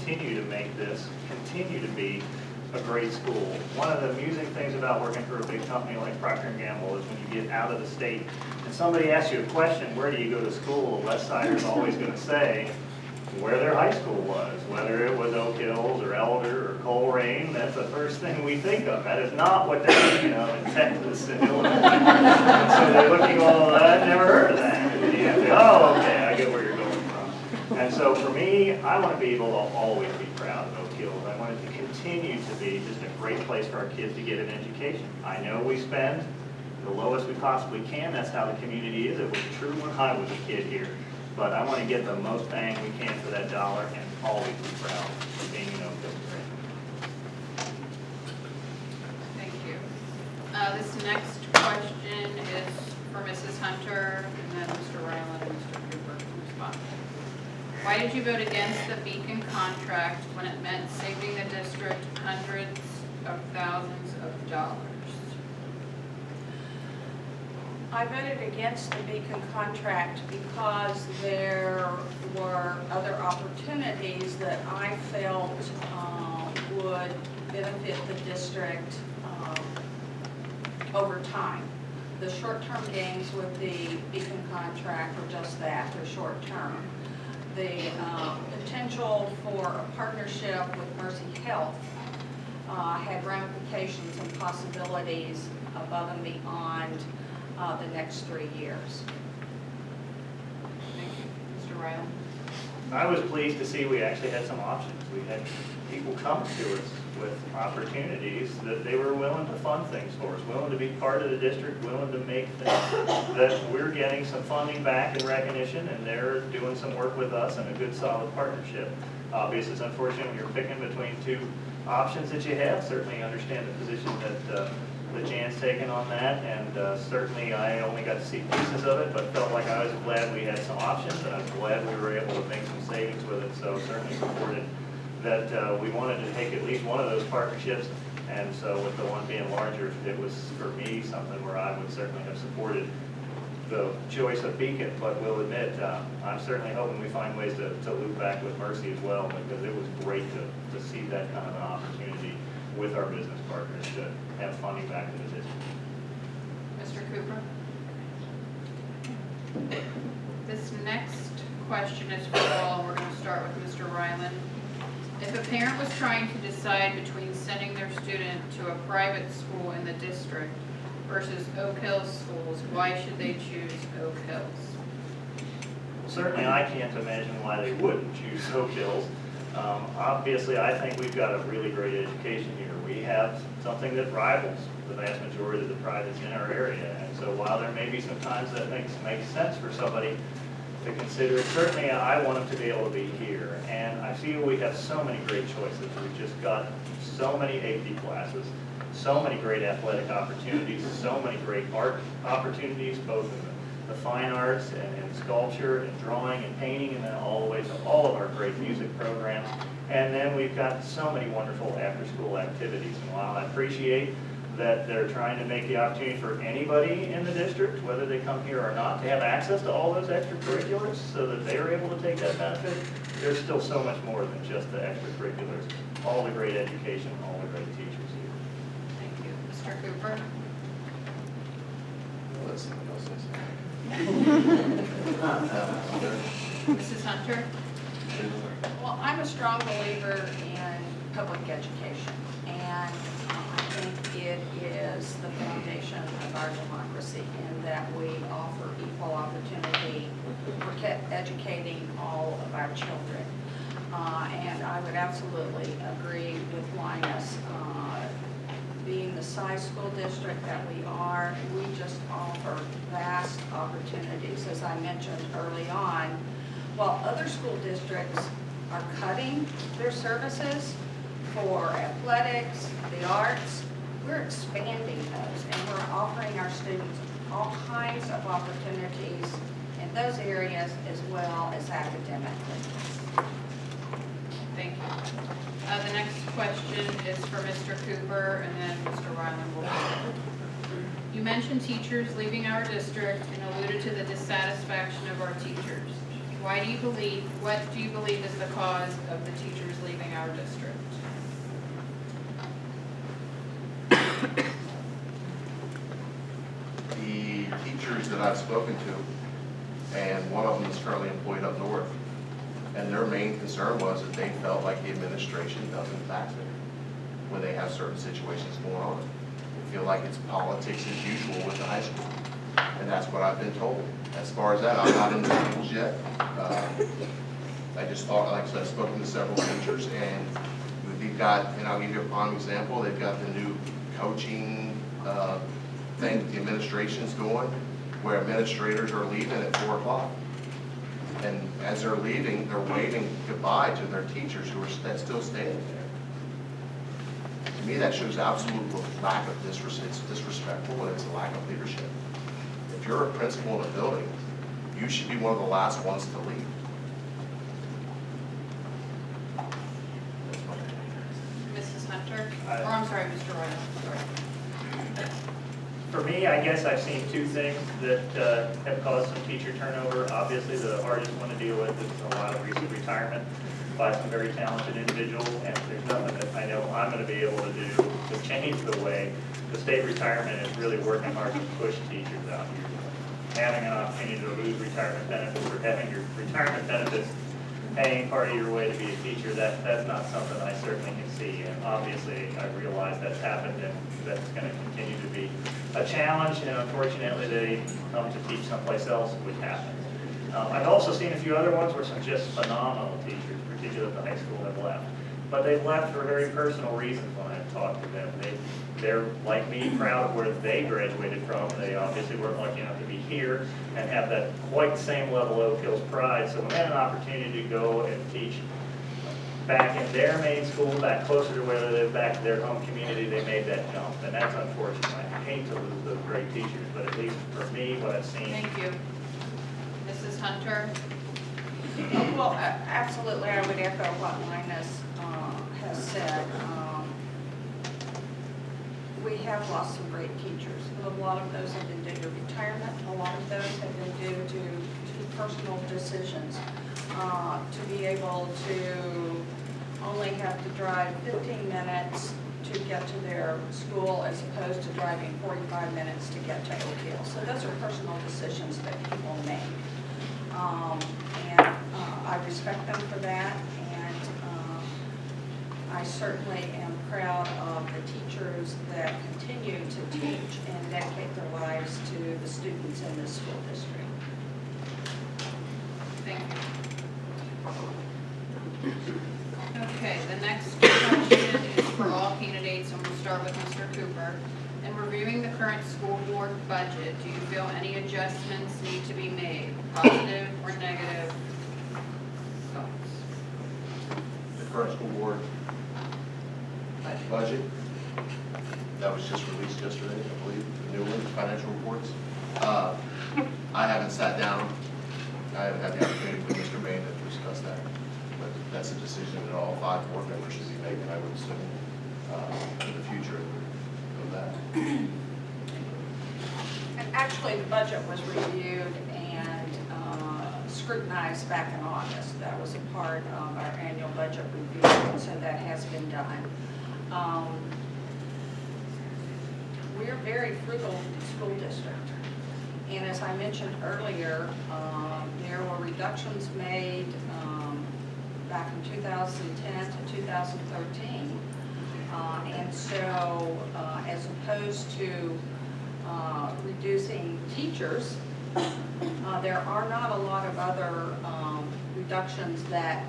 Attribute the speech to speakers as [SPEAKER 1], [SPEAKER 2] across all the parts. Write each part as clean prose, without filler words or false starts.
[SPEAKER 1] continue to make this continue to be a great school. One of the amusing things about working for a big company like Procter & Gamble is when you get out of the state and somebody asks you a question, where do you go to school? A West Sider's always going to say where their high school was, whether it was Oak Hills or Elder or Coleraine. That's the first thing we think of. That is not what they're, in Texas and Illinois. And so they're looking, oh, I've never heard of that. And you have to, oh, okay, I get where you're going from. And so for me, I want to be able to always be proud of Oak Hills. I want it to continue to be just a great place for our kids to get an education. I know we spend the lowest we possibly can. That's how the community is. It was true when I was a kid here. But I want to get the most bang we can for that dollar and always be proud of being an Oak Hills resident.
[SPEAKER 2] Thank you. This next question is for Mrs. Hunter, and then Mr. Ryland and Mr. Cooper can respond. Why did you vote against the Beacon contract when it meant saving the district hundreds of thousands of dollars?
[SPEAKER 3] I voted against the Beacon contract because there were other opportunities that I felt would benefit the district over time. The short-term gains with the Beacon contract were just that, they're short-term. The potential for a partnership with Mercy Health had ramifications and possibilities above and beyond the next 3 years.
[SPEAKER 2] Thank you. Mr. Ryland?
[SPEAKER 1] I was pleased to see we actually had some options. We had people come to us with opportunities that they were willing to fund things for us, willing to be part of the district, willing to make things that we're getting some funding back in recognition, and they're doing some work with us in a good solid partnership. Obviously, it's unfortunate when you're picking between two options that you have. Certainly understand the position that Jan's taken on that, and certainly I only got to see pieces of it, but felt like I was glad we had some options, and I was glad we were able to make some savings with it. So certainly supported that we wanted to take at least one of those partnerships, and so with the one being larger, it was for me something where I would certainly have supported the choice of Beacon, but will admit I'm certainly hoping we find ways to loop back with Mercy as well, because it was great to see that kind of an opportunity with our business partners to have funding back in the district.
[SPEAKER 2] Mr. Cooper? This next question is for all. We're going to start with Mr. Ryland. If a parent was trying to decide between sending their student to a private school in the district versus Oak Hills schools, why should they choose Oak Hills?
[SPEAKER 1] Well, certainly I can't imagine why they wouldn't choose Oak Hills. Obviously, I think we've got a really great education here. We have something that rivals the vast majority of the privates in our area. And so while there may be some times that makes sense for somebody to consider it, certainly I want them to be able to be here. And I feel we have so many great choices. We've just got so many AP classes, so many great athletic opportunities, so many great art opportunities, both in the fine arts and sculpture and drawing and painting, and then all the way to all of our great music programs. And then we've got so many wonderful after-school activities. And while I appreciate that they're trying to make the opportunity for anybody in the district, whether they come here or not, to have access to all those extracurriculars so that they're able to take that benefit, there's still so much more than just the extracurriculars. All the great education, all the great teachers here.
[SPEAKER 2] Thank you. Mr. Cooper? Mrs. Hunter?
[SPEAKER 3] Well, I'm a strong believer in public education, and I think it is the foundation of our democracy in that we offer equal opportunity for educating all of our children. And I would absolutely agree with Linus. Being the size school district that we are, we just offer vast opportunities, as I mentioned early on. While other school districts are cutting their services for athletics, the arts, we're expanding those, and we're offering our students all kinds of opportunities in those areas as well as academically.
[SPEAKER 2] Thank you. The next question is for Mr. Cooper, and then Mr. Ryland will follow. You mentioned teachers leaving our district and alluded to the dissatisfaction of our teachers. What do you believe is the cause of the teachers leaving
[SPEAKER 4] The teachers that I've spoken to, and one of them is currently employed up north, and their main concern was that they felt like the administration doesn't back them when they have certain situations going on. They feel like it's politics as usual with the high school, and that's what I've been told. As far as that, I'm not in the schools yet. I just thought, like I said, I've spoken to several teachers, and we've got, and I'll give you a prime example, they've got the new coaching thing that the administration's doing, where administrators are leaving at 4 o'clock. And as they're leaving, they're waving goodbye to their teachers who are still standing there. To me, that shows absolute lack of disrespect. It's disrespectful, and it's a lack of leadership. If you're a principal in a building, you should be one of the last ones to leave.
[SPEAKER 2] Mrs. Hunter?
[SPEAKER 1] I-
[SPEAKER 2] Or I'm sorry, Mr. Royal. Sorry.
[SPEAKER 1] For me, I guess I've seen two things that have caused some teacher turnover. Obviously, the hardest one to deal with is a lot of recent retirement by some very talented individuals, and there's nothing that I know I'm going to be able to do to change the way the state retirement is really working hard to push teachers out here. Having an opportunity to lose retirement benefits or having your retirement benefits paying part of your way to be a teacher, that's not something I certainly can see. And obviously, I realize that's happened and that's going to continue to be a challenge. And unfortunately, they come to teach someplace else, which happens. I've also seen a few other ones where some just phenomenal teachers, particularly at the high school, have left. But they've left for very personal reasons when I've talked to them. They're, like me, proud of where they graduated from. They obviously weren't lucky enough to be here and have that quite same level of Oak Hills pride. So when they had an opportunity to go and teach back in their main school, back closer to where they live, back to their home community, they made that jump. And that's unfortunate. I hate to lose those great teachers, but at least for me, what I've seen.
[SPEAKER 2] Thank you. Mrs. Hunter?
[SPEAKER 3] Well, absolutely, I would echo what Linus has said. We have lost some great teachers. A lot of those have been due to retirement. A lot of those have been due to personal decisions. To be able to only have to drive 15 minutes to get to their school as opposed to driving 45 minutes to get to Oak Hill. So those are personal decisions that people make. And I respect them for that, and I certainly am proud of the teachers that continue to teach and dedicate their lives to the students in this school district.
[SPEAKER 2] Thank you. Okay, the next question is for all candidates, and we'll start with Mr. Cooper. In reviewing the current school board budget, do you feel any adjustments need to be made, positive or negative thoughts?
[SPEAKER 4] The current school board budget, that was just released yesterday, I believe, the new one, financial reports. I haven't sat down, I haven't had the opportunity with Mr. Bain to discuss that, but that's a decision that all 5 board members should be making, I would assume, in the future of that.
[SPEAKER 3] And actually, the budget was reviewed and scrutinized back in August. That was a part of our annual budget review, and so that has been done. We're a very frugal school district. And as I mentioned earlier, there were reductions made back in 2010 to 2013. And so as opposed to reducing teachers, there are not a lot of other reductions that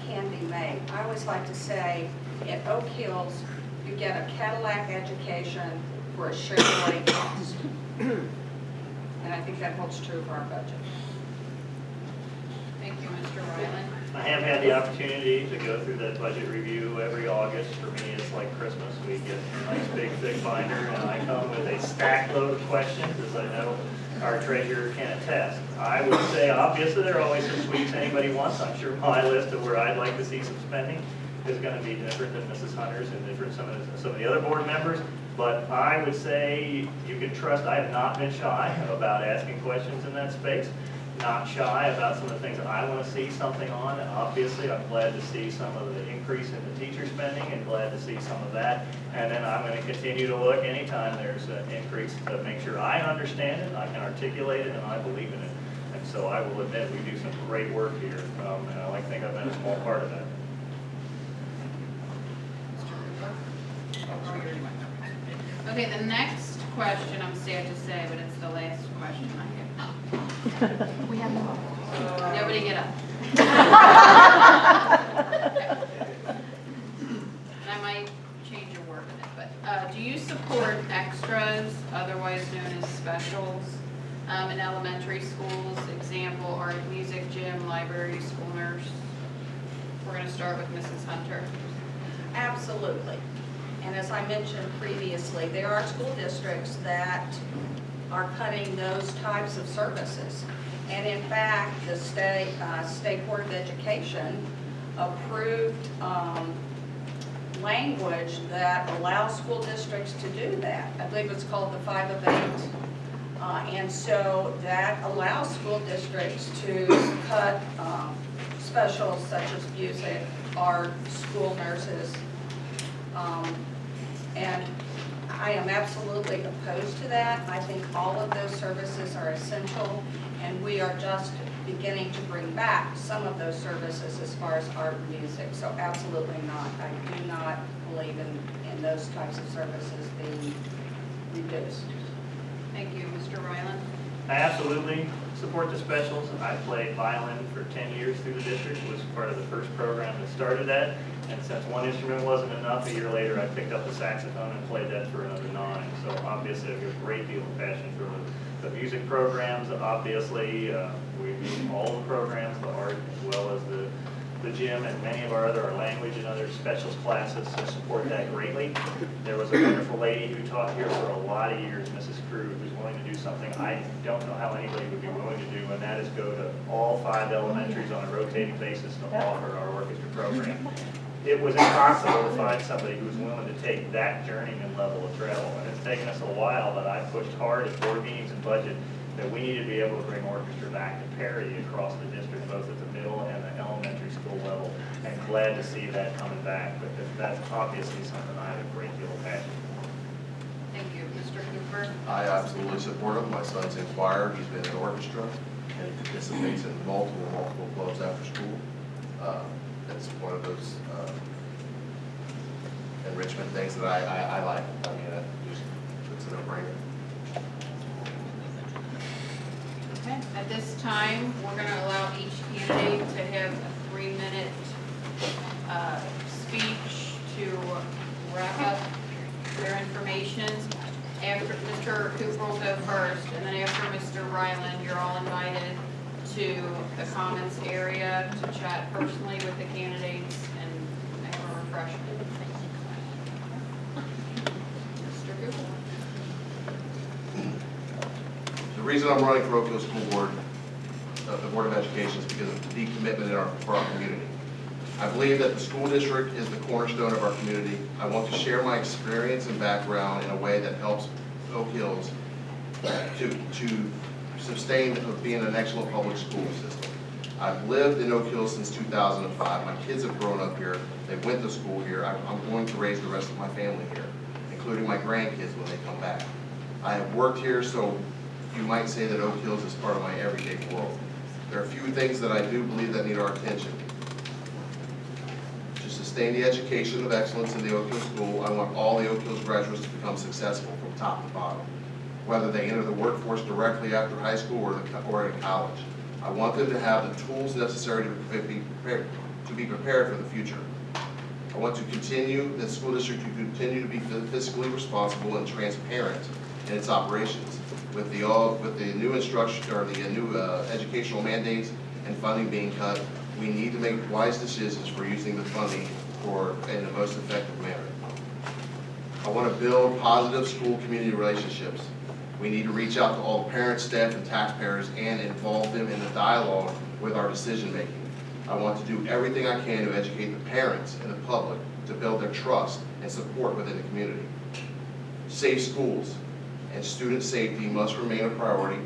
[SPEAKER 3] can be made. I always like to say, at Oak Hills, you get a Cadillac education for a Chevrolet cost. And I think that holds true for our budget.
[SPEAKER 2] Thank you, Mr. Ryland.
[SPEAKER 1] I have had the opportunity to go through that budget review every August. For me, it's like Christmas. We get a nice big thick binder, and I come with a stack load of questions, as I know our treasurer can attest. I would say, obviously, there are always some tweaks anybody wants. I'm sure my list of where I'd like to see some spending is going to be different than Mrs. Hunter's and different some of the other board members. But I would say you can trust I have not been shy about asking questions in that space. not shy about some of the things that I want to see something on. Obviously, I'm glad to see some of the increase in the teacher spending and glad to see some of that. And then I'm going to continue to look anytime there's an increase to make sure I understand it, I can articulate it, and I believe in it. And so I will admit, we do some great work here, and I like to think I've been a small part of that.
[SPEAKER 2] Okay, the next question, I'm sad to say, but it's the last question I have.
[SPEAKER 3] We have no.
[SPEAKER 2] Nobody get up. And I might change a word in it, but do you support extras, otherwise known as specials, in elementary schools? Example, art, music, gym, library, school nurse. We're going to start with Mrs. Hunter.
[SPEAKER 3] Absolutely. And as I mentioned previously, there are school districts that are cutting those types of services. And in fact, the State Board of Education approved language that allows school districts to do that. I believe it's called the 5 of 8. And so that allows school districts to cut specials such as music, art, school nurses. And I am absolutely opposed to that. I think all of those services are essential, and we are just beginning to bring back some of those services as far as art and music. So absolutely not. I do not believe in those types of services being reduced.
[SPEAKER 2] Thank you. Mr. Ryland?
[SPEAKER 1] I absolutely support the specials. I played violin for 10 years through the district, was part of the first program that started that. And since one instrument wasn't enough, a year later I picked up the saxophone and played that for another 9. So obviously I have a great deal of passion for the music programs. Obviously, we do all the programs, the art as well as the gym and many of our language and other specials classes, so support that greatly. There was a wonderful lady who taught here for a lot of years, Mrs. Crew, who's willing to do something I don't know how anybody would be willing to do, and that is go to all 5 elementaries on a rotating basis to offer our orchestra program. It was impossible to find somebody who was willing to take that journeyman level of travel, and it's taken us a while, but I pushed hard at board meetings and budget that we need to be able to bring orchestra back to parity across the district, both at the middle and the elementary school level, and glad to see that coming back, because that's obviously something I have a great deal of passion for.
[SPEAKER 2] Thank you. Mr. Cooper?
[SPEAKER 4] I absolutely support him. My son's in choir, he's been in orchestra, and he participates in multiple clubs after school. It's one of those enrichment things that I like. I mean, it's a no-brainer.
[SPEAKER 2] Okay, at this time, we're going to allow each candidate to have a 3-minute speech to wrap up their information. After Mr. Cooper will go first, and then after Mr. Ryland, you're all invited to the comments area to chat personally with the candidates and have a refreshment. Mr. Cooper?
[SPEAKER 4] The reason I'm running for Oak Hill School Board, the Board of Education, is because of the deep commitment for our community. I believe that the school district is the cornerstone of our community. I want to share my experience and background in a way that helps Oak Hills to sustain being an excellent public school system. I've lived in Oak Hills since 2005. My kids have grown up here. They went to school here. I'm going to raise the rest of my family here, including my grandkids when they come back. I have worked here, so you might say that Oak Hills is part of my everyday world. There are a few things that I do believe that need our attention. To sustain the education of excellence in the Oak Hill School, I want all the Oak Hills graduates to become successful from top to bottom, whether they enter the workforce directly after high school or in college. I want them to have the tools necessary to be prepared for the future. I want the school district to continue to be fiscally responsible and transparent in its operations. With the new instruction or the new educational mandates and funding being cut, we need to make wise decisions for using the funding in the most effective manner. I want to build positive school-community relationships. We need to reach out to all the parents, staff, and taxpayers and involve them in the dialogue with our decision-making. I want to do everything I can to educate the parents and the public to build their trust and support within the community. Safe schools and student safety must remain a priority.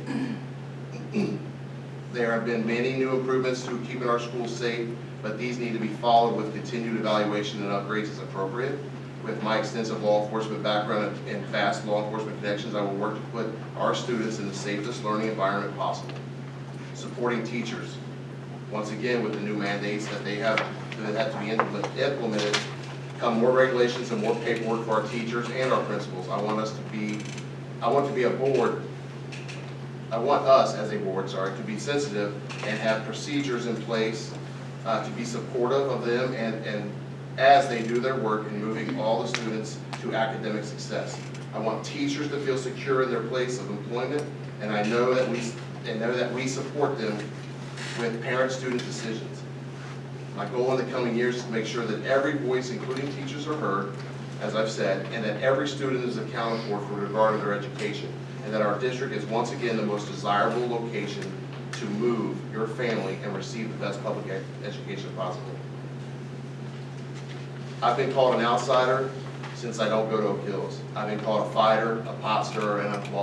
[SPEAKER 4] There have been many new improvements to keeping our schools safe, but these need to be followed with continued evaluation and upgrades as appropriate. With my extensive law enforcement background and vast law enforcement connections, I will work to put our students in the safest learning environment possible. Supporting teachers, once again, with the new mandates that have to be implemented, come more regulations and more paperwork for our teachers and our principals. I want us as a board, to be sensitive and have procedures in place to be supportive of them and as they do their work in moving all the students to academic success. I want teachers to feel secure in their place of employment, and I know that we support them with parent-student decisions. My goal in the coming years is to make sure that every voice, including teachers, are heard, as I've said, and that every student is accounted for regard to their education, and that our district is once again the most desirable location to move your family and receive the best public education possible. I've been called an outsider since I don't go to Oak Hills. I've been called a fighter, a pot stirrer, and a ball